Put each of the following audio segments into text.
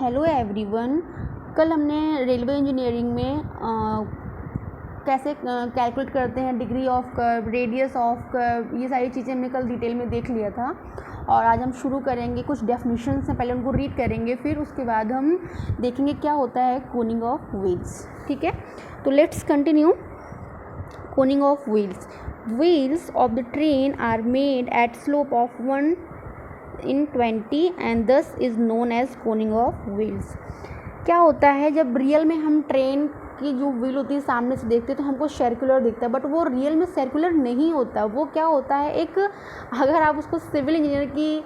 Hello everyone. कल हमने railway engineering में कैसे कैलकुलेट करते हैं degree of curve, radius of curve, ये सारी चीज़ें हमने कल डिटेल में देख लिया था। और आज हम शुरू करेंगे, कुछ डेफिनेशंस हैं, पहले उनको रीड करेंगे, फिर उसके बाद हम देखेंगे क्या होता है कोनिंग ऑफ व्हील्स। ठीक है, तो let's continue. Coning of wheels. Wheels of the train are made at slope of 1/20 and thus is known as coning of wheels. क्या होता है, जब रियल में हम ट्रेन की जो व्हील होती है सामने से देखते हैं तो हमको सर्कुलर दिखता है, बट वो रियल में सर्कुलर नहीं होता। वो क्या होता है, एक अगर आप उसको सिविल इंजीनियर की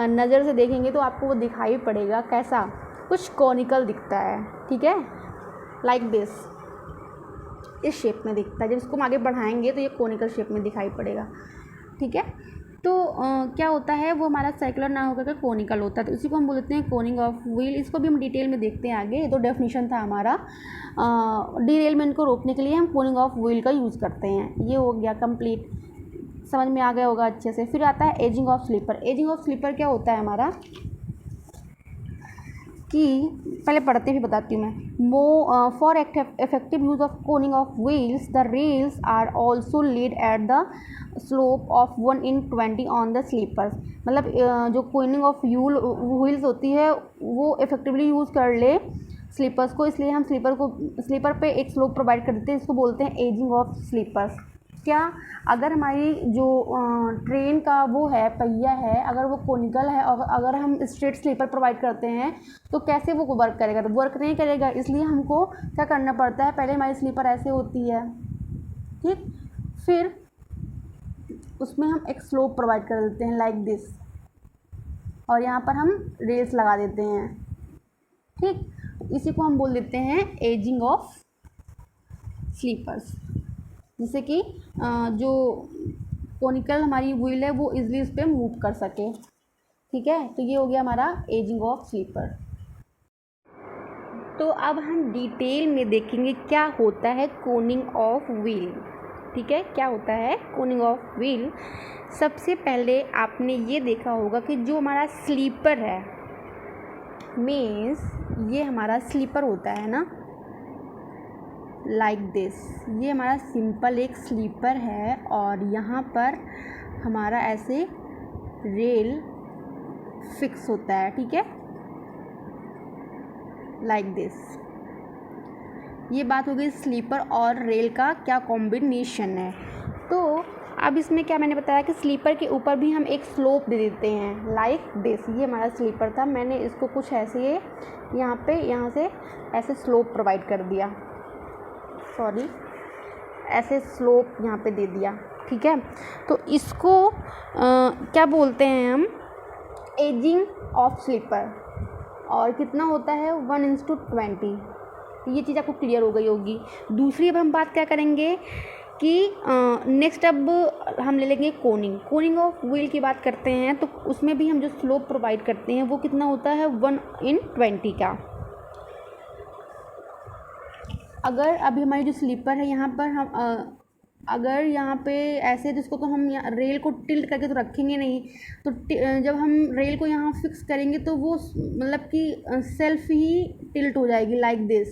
नज़र से देखेंगे तो आपको वो दिखाई पड़ेगा कैसा, कुछ कॉनिकल दिखता है। ठीक है, लाइक दिस, इस शेप में दिखता है। जब इसको हम आगे बढ़ाएंगे तो ये कॉनिकल शेप में दिखाई पड़ेगा। ठीक है, तो क्या होता है, वो हमारा सर्कुलर ना होकर कॉनिकल होता है, तो इसी को हम बोलते हैं कोनिंग ऑफ व्हील। इसको भी हम डिटेल में देखते हैं आगे। ये तो डेफिनेशन था हमारा। डिरेलमेंट को रोकने के लिए हम कोनिंग ऑफ व्हील का यूज़ करते हैं। ये हो गया कंप्लीट, समझ में आ गया होगा अच्छे से। फिर आता है adzing of sleeper. Adzing of sleeper क्या होता है हमारा, कि पहले पढ़ते हुए बताती हूँ मैं। For effective use of coning of wheels the rails are also laid at the slope of 1/20 on the sleepers. मतलब जो कोनिंग ऑफ व्हील्स होती है वो इफेक्टिवली यूज़ कर ले स्लीपर्स को, इसलिए हम स्लीपर पे एक स्लोप प्रोवाइड कर देते हैं। इसको बोलते हैं एजिंग ऑफ स्लीपर्स। क्या, अगर हमारी जो ट्रेन का वो है पहिया है, अगर वो कोनिकल है और अगर हम स्ट्रेट स्लीपर प्रोवाइड करते हैं तो कैसे वो वर्क करेगा, तो वर्क नहीं करेगा। इसलिए हमको क्या करना पड़ता है, पहले हमारी स्लीपर ऐसे होती है, ठीक, फिर उसमें हम एक स्लोप प्रोवाइड कर देते हैं लाइक दिस, और यहाँ पर हम रेल्स लगा देते हैं। ठीक, इसी को हम बोल देते हैं एजिंग ऑफ स्लीपर्स, जिससे कि जो कोनिकल हमारी व्हील है वो इजीली इस पर मूव कर सके। ठीक है, तो ये हो गया हमारा एजिंग ऑफ स्लीपर। तो अब हम डिटेल में देखेंगे क्या होता है कोनिंग ऑफ व्हील। ठीक है, क्या होता है कोनिंग ऑफ व्हील। सबसे पहले आपने ये देखा होगा कि जो हमारा स्लीपर है, मीन्स ये हमारा स्लीपर होता है ना, लाइक दिस, ये हमारा सिंपल एक स्लीपर है और यहाँ पर हमारा ऐसे रेल फिक्स होता है। ठीक है, लाइक दिस। ये बात हो गई स्लीपर और रेल का क्या कॉम्बिनेशन है। तो अब इसमें क्या मैंने बताया कि स्लीपर के ऊपर भी हम एक स्लोप दे देते हैं लाइक दिस। ये हमारा स्लीपर था, मैंने इसको कुछ ऐसे यहाँ से ऐसे स्लोप प्रोवाइड कर दिया, सॉरी ऐसे स्लोप यहाँ पे दे दिया। ठीक है, तो इसको क्या बोलते हैं हम, एजिंग ऑफ स्लीपर। और कितना होता है 1:20। ये चीज़ आपको क्लियर हो गई होगी। दूसरी अब हम बात क्या करेंगे कि नेक्स्ट अब हम ले लेंगे कोनिंग ऑफ व्हील की बात करते हैं, तो उसमें भी हम जो स्लोप प्रोवाइड करते हैं वो कितना होता है 1/20 का। अगर अभी हमारी जो स्लीपर है यहाँ पर हम अगर यहाँ पे ऐसे, जिसको तो हम रेल को टिल्ट करके तो रखेंगे नहीं, तो जब हम रेल को यहाँ फिक्स करेंगे तो वो मतलब कि सेल्फ ही टिल्ट हो जाएगी लाइक दिस।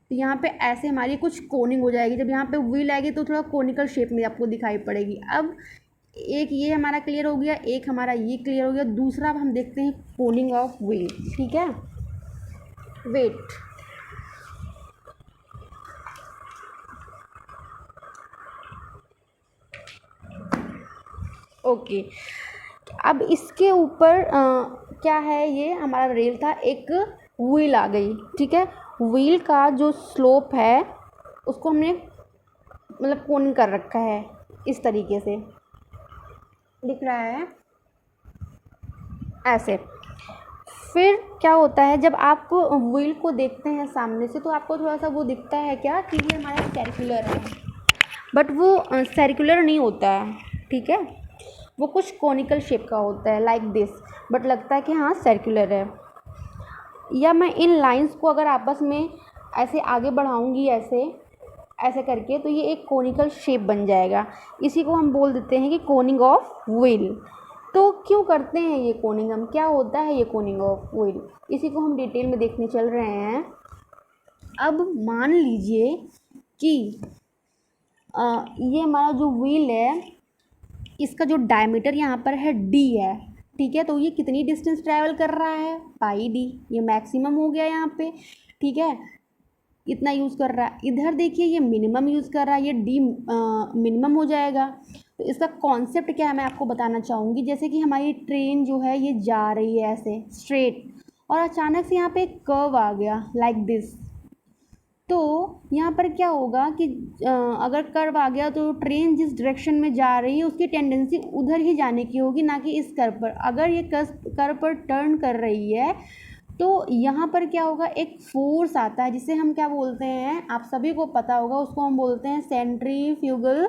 तो यहाँ पे ऐसे हमारी कुछ कोनिंग हो जाएगी। जब यहाँ पे व्हील आएगी तो थोड़ा कोनिकल शेप में आपको दिखाई पड़ेगी। अब एक ये हमारा क्लियर हो गया, एक हमारा ये क्लियर हो गया। दूसरा अब हम देखते हैं कोनिंग ऑफ व्हील। ठीक है, वेट, ओके। अब इसके ऊपर क्या है, ये हमारा रेल था, एक व्हील आ गई। ठीक है, व्हील का जो स्लोप है उसको हमने मतलब कोनिंग कर रखा है, इस तरीके से दिख रहा है ऐसे। फिर क्या होता है, जब आप व्हील को देखते हैं सामने से तो आपको थोड़ा सा वो दिखता है क्या कि ये हमारा सर्कुलर है, बट वो सर्कुलर नहीं होता है। ठीक है, वो कुछ कॉनिकल शेप का होता है लाइक दिस, बट लगता है कि हाँ सर्कुलर है। या मैं इन लाइंस को अगर आपस में ऐसे आगे बढ़ाऊंगी ऐसे करके, तो ये एक कॉनिकल शेप बन जाएगा। इसी को हम बोल देते हैं कि कोनिंग ऑफ व्हील। तो क्यों करते हैं ये कोनिंग हम, क्या होता है ये कोनिंग ऑफ व्हील, इसी को हम डिटेल में देखने चल रहे हैं। अब मान लीजिए कि ये हमारा जो व्हील है इसका जो डायमीटर यहाँ पर है डी है, ठीक है। तो ये कितनी डिस्टेंस ट्रैवल कर रहा है, पाई डी, ये मैक्सिमम हो गया यहाँ पे, ठीक है, इतना यूज़ कर रहा है। इधर देखिए ये मिनिमम यूज़ कर रहा है, ये डी मिनिमम हो जाएगा। तो इसका कॉन्सेप्ट क्या है मैं आपको बताना चाहूँगी। जैसे कि हमारी ट्रेन जो है ये जा रही है ऐसे स्ट्रेट, और अचानक से यहाँ पे एक कर्व आ गया लाइक दिस, तो यहाँ पर क्या होगा कि अगर कर्व आ गया तो ट्रेन जिस डायरेक्शन में जा रही है उसकी टेंडेंसी उधर ही जाने की होगी, ना कि इस कर्व पर। अगर ये कर्व पर टर्न कर रही है तो यहाँ पर क्या होगा, एक फोर्स आता है जिसे हम क्या बोलते हैं, आप सभी को पता होगा, उसको हम बोलते हैं सेंट्रीफ्यूगल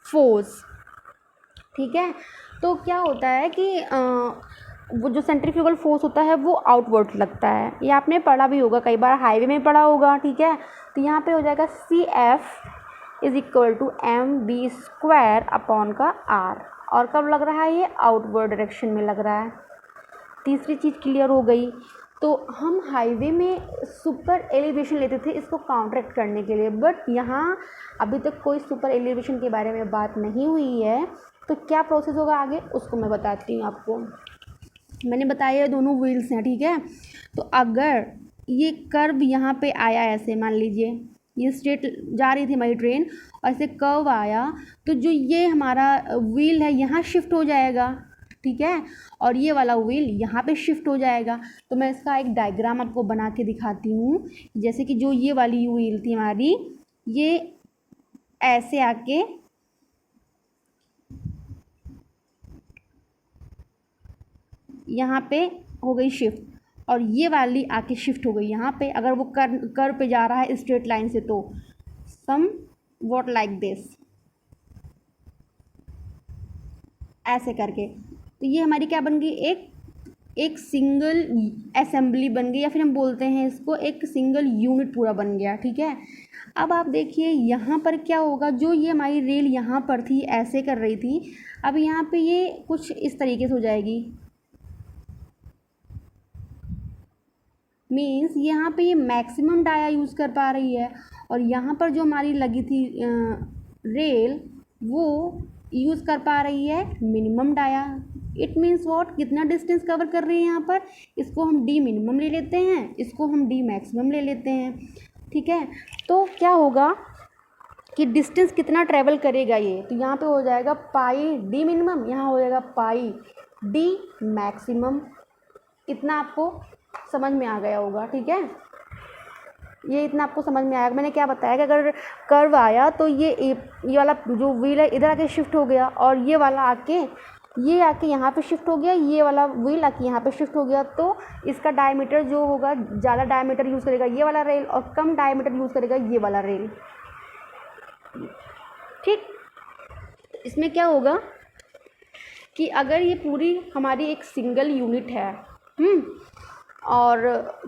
फोर्स, ठीक है। तो क्या होता है कि वो जो सेंट्रीफ्यूगल फोर्स होता है वो आउटवर्ड लगता है, ये आपने पढ़ा भी होगा, कई बार हाईवे में पढ़ा होगा, ठीक है। तो यहाँ पे हो जाएगा CF is equal to mv² upon का r, और कब लग रहा है, ये आउटवर्ड डायरेक्शन में लग रहा है। तीसरी चीज़ क्लियर हो गई। तो हम हाईवे में सुपर एलिवेशन लेते थे इसको काउंटरैक्ट करने के लिए, बट यहाँ अभी तक कोई सुपर एलिवेशन के बारे में बात नहीं हुई है। तो क्या प्रोसेस होगा आगे उसको मैं बताती हूँ आपको। मैंने बताया दोनों व्हील्स हैं, ठीक है। तो अगर ये कर्व यहाँ पे आया ऐसे, मान लीजिए ये स्ट्रेट जा रही थी हमारी ट्रेन और ऐसे कर्व आया, तो जो ये हमारा व्हील है यहाँ शिफ्ट हो जाएगा, ठीक है, और ये वाला व्हील यहाँ पे शिफ्ट हो जाएगा। तो मैं इसका एक डायग्राम आपको बना के दिखाती हूँ। जैसे कि जो ये वाली व्हील थी हमारी, ये ऐसे आके यहाँ पे हो गई शिफ्ट, और ये वाली आके शिफ्ट हो गई यहाँ पे। अगर वो कर्व पे जा रहा है स्ट्रेट लाइन से तो सम व्हाट लाइक दिस, ऐसे करके। तो ये हमारी क्या बन गई, एक सिंगल असेंबली बन गई, या फिर हम बोलते हैं इसको एक सिंगल यूनिट पूरा बन गया, ठीक है। अब आप देखिए यहाँ पर क्या होगा, जो ये हमारी रेल यहाँ पर थी ऐसे कर रही थी, अब यहाँ पे ये कुछ इस तरीके से हो जाएगी, मीन्स यहाँ पे ये मैक्सिमम डाया यूज़ कर पा रही है, और यहाँ पर जो हमारी लगी थी रेल वो यूज़ कर पा रही है minimum dia. It means what, कितना डिस्टेंस कवर कर रही है यहाँ पर, इसको हम डी मिनिमम ले लेते हैं, इसको हम डी मैक्सिमम ले लेते हैं, ठीक है। तो क्या होगा कि डिस्टेंस कितना ट्रैवल करेगा ये, तो यहाँ पे हो जाएगा पाई डी मिनिमम, यहाँ हो जाएगा पाई डी मैक्सिमम। इतना आपको समझ में आ गया होगा, ठीक है। ये इतना आपको समझ में आया। मैंने क्या बताया कि अगर कर्व आया तो ये वाला जो व्हील है इधर आके शिफ्ट हो गया, और ये वाला आके यहाँ पे शिफ्ट हो गया, ये वाला व्हील आके यहाँ पे शिफ्ट हो गया। तो इसका डायमीटर जो होगा, ज़्यादा डायमीटर यूज़ करेगा ये वाला रेल, और कम डायमीटर यूज़ करेगा ये वाला रेल, ठीक। इसमें क्या होगा कि अगर ये पूरी हमारी एक सिंगल यूनिट है, और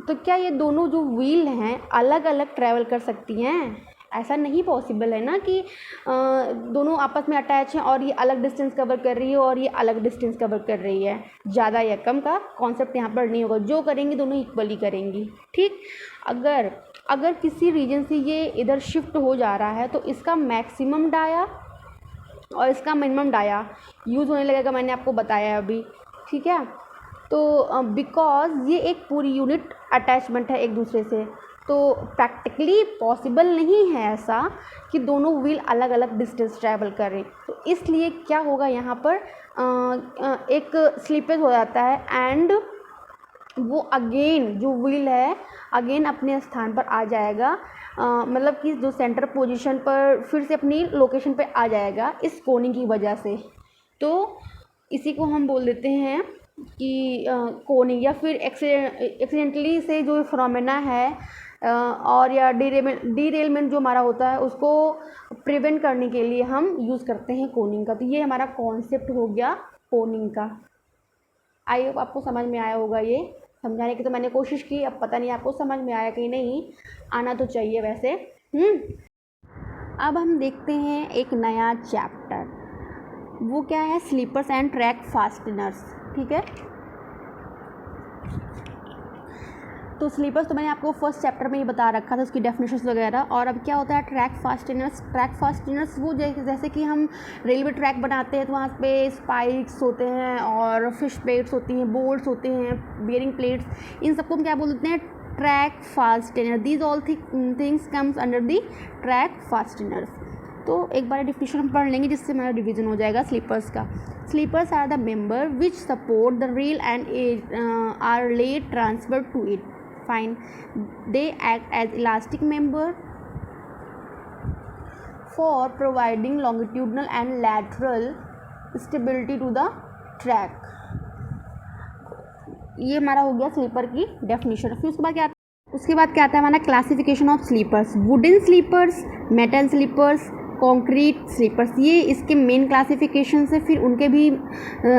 तो क्या ये दोनों जो व्हील हैं अलग अलग ट्रैवल कर सकती हैं? ऐसा नहीं पॉसिबल है ना कि दोनों आपस में अटैच हैं और ये अलग डिस्टेंस कवर कर रही है और ये अलग डिस्टेंस कवर कर रही है। ज़्यादा या कम का कॉन्सेप्ट यहाँ पर नहीं होगा, जो करेंगी दोनों इक्वली करेंगी, ठीक। अगर किसी रीजन से ये इधर शिफ्ट हो जा रहा है तो इसका मैक्सिमम डाया और इसका मिनिमम डाया यूज़ होने लगेगा, मैंने आपको बताया अभी, ठीक है। तो बिकॉज ये एक पूरी यूनिट अटैचमेंट है एक दूसरे से, तो प्रैक्टिकली पॉसिबल नहीं है ऐसा कि दोनों व्हील अलग अलग डिस्टेंस ट्रैवल करें। तो इसलिए क्या होगा, यहाँ पर एक स्लिपेज हो जाता है, एंड वो अगेन जो व्हील है अगेन अपने स्थान पर आ जाएगा, मतलब कि जो सेंटर पोजीशन पर फिर से अपनी लोकेशन पे आ जाएगा इस कोनिंग की वजह से। तो इसी को हम बोल देते हैं कि कोनिंग, या फिर एक्सीडेंटली से जो फिनोमेना है और या डीरेलमेंट जो हमारा होता है उसको प्रिवेंट करने के लिए हम यूज़ करते हैं कोनिंग का। तो ये हमारा कॉन्सेप्ट हो गया कोनिंग का। आई होप आपको समझ में आया होगा। ये समझाने की तो मैंने कोशिश की, अब पता नहीं आपको समझ में आया कि नहीं, आना तो चाहिए वैसे। अब हम देखते हैं एक नया चैप्टर। वो क्या है, स्लीपर्स एंड ट्रैक फास्टनर्स, ठीक है। तो स्लीपर्स तो मैंने आपको फर्स्ट चैप्टर में ही बता रखा था, उसकी डेफिनेशंस वगैरह। और अब क्या होता है ट्रैक फास्टनर्स। ट्रैक फास्टनर्स वो जैसे कि हम रेलवे ट्रैक बनाते हैं तो वहाँ पे स्पाइक्स होते हैं और फिश प्लेट्स होती हैं, बोल्ट्स होते हैं, बियरिंग प्लेट्स, इन सबको हम क्या बोलते हैं, track fastener. These all things comes under the track fasteners. तो एक बार डिफिनेशन हम पढ़ लेंगे जिससे हमारा रिवीजन हो जाएगा स्लीपर्स का। Sleepers are the member which support the rail and are laid transfer to it. Fine. They act as elastic member for providing longitudinal and lateral stability to the track. ये हमारा हो गया sleeper की definition. फिर उसके बाद क्या आता है हमारा classification of sleepers. Wooden sleepers, metal sleepers, concrete sleepers, ये इसके मेन क्लासिफिकेशन है। फिर उनके भी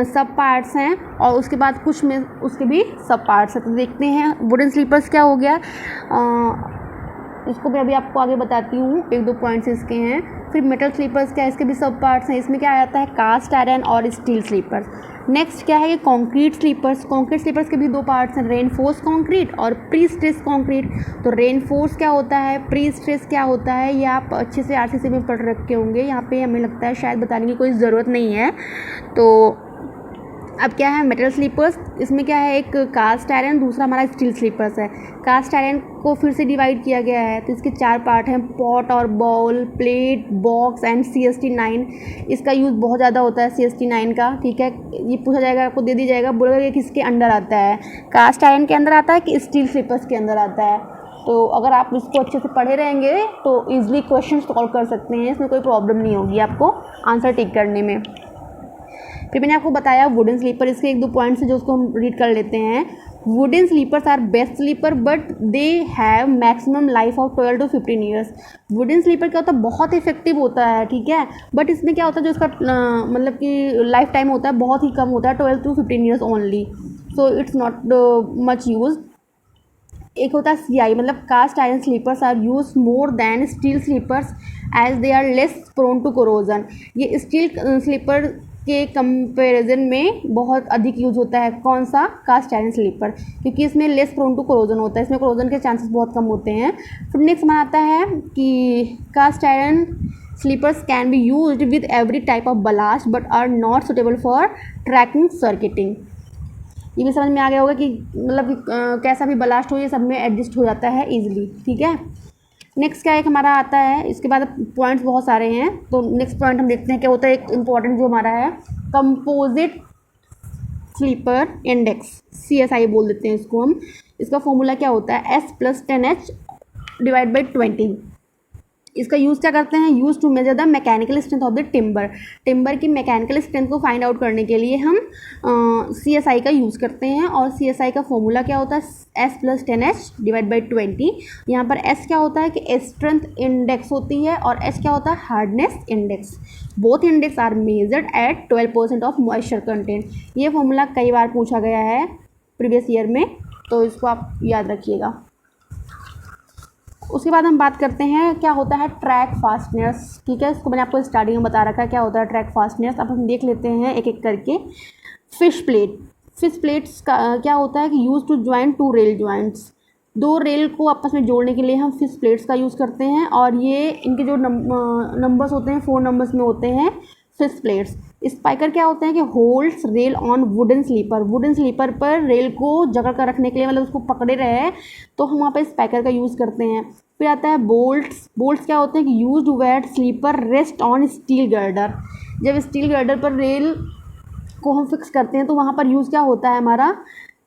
सब पार्ट्स हैं और उसके बाद कुछ में उसके भी सब पार्ट्स हैं। तो देखते हैं वुडन स्लीपर्स क्या हो गया, इसको भी अभी आपको आगे बताती हूँ, एक दो पॉइंट्स इसके हैं। फिर मेटल स्लीपर्स क्या है, इसके भी सब पार्ट्स हैं। इसमें क्या आता है, कास्ट आयरन और स्टील स्लीपर्स। नेक्स्ट क्या है ये कंक्रीट स्लीपर्स। कंक्रीट स्लीपर्स के भी दो पार्ट्स हैं, रेनफोर्स कंक्रीट और प्री स्ट्रेस कंक्रीट। तो रेनफोर्स क्या होता है, प्री स्ट्रेस क्या होता है, ये आप अच्छे से आरसीसी में पढ़ रखे होंगे। यहाँ पे हमें लगता है शायद बताने की कोई ज़रूरत नहीं है। तो अब क्या है मेटल स्लीपर्स, इसमें क्या है, एक कास्ट आयरन, दूसरा हमारा स्टील स्लीपर्स है। कास्ट आयरन को फिर से डिवाइड किया गया है, तो इसके चार पार्ट हैं, पॉट और bowl, plate, box and CST9। इसका यूज़ बहुत ज़्यादा होता है CST9 का, ठीक है। ये पूछा जाएगा, आपको दे दी जाएगा, बोलेगा कि किसके अंडर आता है, कास्ट आयरन के अंदर आता है कि स्टील स्लीपर्स के अंदर आता है। तो अगर आप इसको अच्छे से पढ़े रहेंगे तो ईजिली क्वेश्चन सॉल्व कर सकते हैं, इसमें कोई प्रॉब्लम नहीं होगी आपको आंसर टिक करने में। फिर मैंने आपको बताया वुडन स्लीपर, इसके एक दो पॉइंट्स हैं जो उसको हम रीड कर लेते हैं। Wooden sleepers are best sleeper but they have maximum life of 12 to 15 years. Wooden sleeper क्या होता है, बहुत इफेक्टिव होता है, ठीक है, बट इसमें क्या होता है जो इसका मतलब कि लाइफ टाइम होता है बहुत ही कम होता है, 12 to 15 years only, so it's not much use. एक होता है CI मतलब cast iron sleepers are use more than steel sleepers as they are less prone to corrosion. ये स्टील स्लीपर के कंपैरिजन में बहुत अधिक यूज होता है, कौन सा, कास्ट आयरन स्लीपर, क्योंकि इसमें लेस प्रोन टू कोरोजन होता है, इसमें कोरोजन के चांसेस बहुत कम होते हैं। फिर नेक्स्ट में आता है कि cast iron sleepers can be used with every type of ballast but are not suitable for tracking circuiting. ये भी समझ में आ गया होगा कि मतलब कैसा भी बलास्ट हो ये सब में एडजस्ट हो जाता है ईजिली, ठीक है। नेक्स्ट क्या एक हमारा आता है, इसके बाद पॉइंट्स बहुत सारे हैं, तो नेक्स्ट पॉइंट हम देखते हैं क्या होता है। एक इम्पॉर्टेंट जो हमारा है कंपोजिट स्लीपर इंडेक्स, CSI बोल देते हैं इसको हम। इसका फॉर्मूला क्या होता है, S+10H डिवाइड बाई 20। इसका यूज़ क्या करते हैं, use to measure the mechanical strength of the timber. Timber की मैकेनिकल स्ट्रेंथ को फाइंड आउट करने के लिए हम CSI का यूज़ करते हैं। और CSI का फॉर्मूला क्या होता है, S+10H डिवाइड बाई 20। यहाँ पर S क्या होता है कि स्ट्रेंथ इंडेक्स होती है और H क्या होता है, hardness index. Both index are measured at 12% of moisture content. ये फॉर्मूला कई बार पूछा गया है प्रीवियस ईयर में, तो इसको आप याद रखिएगा। उसके बाद हम बात करते हैं क्या होता है ट्रैक फास्टनर्स, ठीक है। इसको मैंने आपको स्टार्टिंग में बता रखा है क्या होता है ट्रैक फास्टनर्स। अब हम देख लेते हैं एक एक करके। फिश प्लेट्स का क्या होता है कि use to join two rail joints. दो रेल को आपस में जोड़ने के लिए हम फिश प्लेट्स का यूज़ करते हैं और ये इनके जो नंबर्स होते हैं 4 नंबर्स में होते हैं फिश प्लेट्स। स्पाइकर क्या होते हैं कि holds rail on wooden sleeper. Wooden sleeper पर रेल को जकड़ कर रखने के लिए, मतलब उसको पकड़े रहे, तो हम वहाँ पर स्पाइकर का यूज़ करते हैं। फिर आता है बोल्ट्स क्या होते हैं कि used where sleeper rest on steel girder. जब स्टील गर्डर पर रेल को हम फिक्स करते हैं तो वहाँ पर यूज़ क्या होता है हमारा,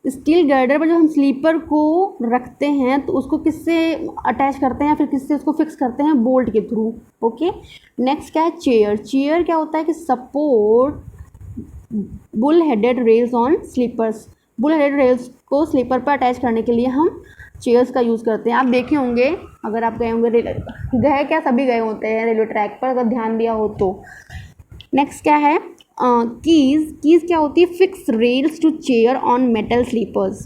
स्टील गर्डर पर जब हम स्लीपर को रखते हैं तो उसको किससे अटैच करते हैं, फिर किससे उसको फिक्स करते हैं, बोल्ट के थ्रू, ओके। नेक्स्ट क्या है चेयर क्या होता है कि support bull headed rails on sleepers. Bull headed rails को स्लीपर पर अटैच करने के लिए हम चेयर्स का यूज़ करते हैं। आप देखे होंगे, अगर आप गए होंगे गए क्या सभी गए होते हैं रेलवे ट्रैक पर, अगर ध्यान दिया हो तो। नेक्स्ट क्या है कीज़ क्या होती है, fix rails to chair on metal sleepers.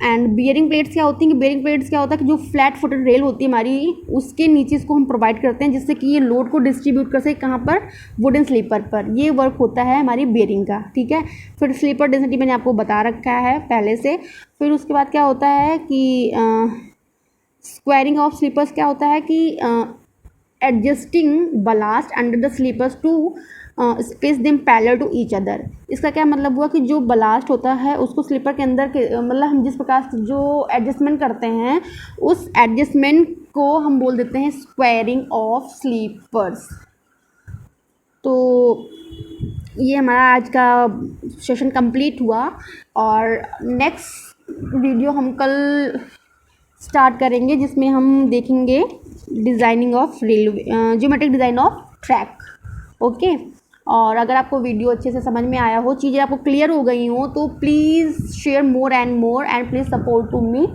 And bearing plates क्या होती हैं कि बियरिंग प्लेट्स क्या होता है कि जो फ्लैट फुटेड रेल होती है हमारी, उसके नीचे इसको हम प्रोवाइड करते हैं जिससे कि ये लोड को डिस्ट्रीब्यूट कर सके कहाँ पर, वुडन स्लीपर पर। ये वर्क होता है हमारी बियरिंग का, ठीक है। फिर स्लीपर डेंसिटी मैंने आपको बता रखा है पहले से। फिर उसके बाद क्या होता है कि स्क्वायरिंग ऑफ स्लीपर्स क्या होता है कि adjusting ballast under the sleepers to space them parallel to each other. इसका क्या मतलब हुआ कि जो बलास्ट होता है उसको स्लीपर के अंदर के मतलब हम जिस प्रकार से जो एडजस्टमेंट करते हैं उस एडजस्टमेंट को हम बोल देते हैं स्क्वायरिंग ऑफ स्लीपर्स। तो ये हमारा आज का सेशन कंप्लीट हुआ और नेक्स्ट वीडियो हम कल स्टार्ट करेंगे जिसमें हम देखेंगे designing of railway, geometric design of track. Okay, और अगर आपको वीडियो अच्छे से समझ में आया हो, चीज़ें आपको क्लियर हो गई हो, तो please share more and please support to me.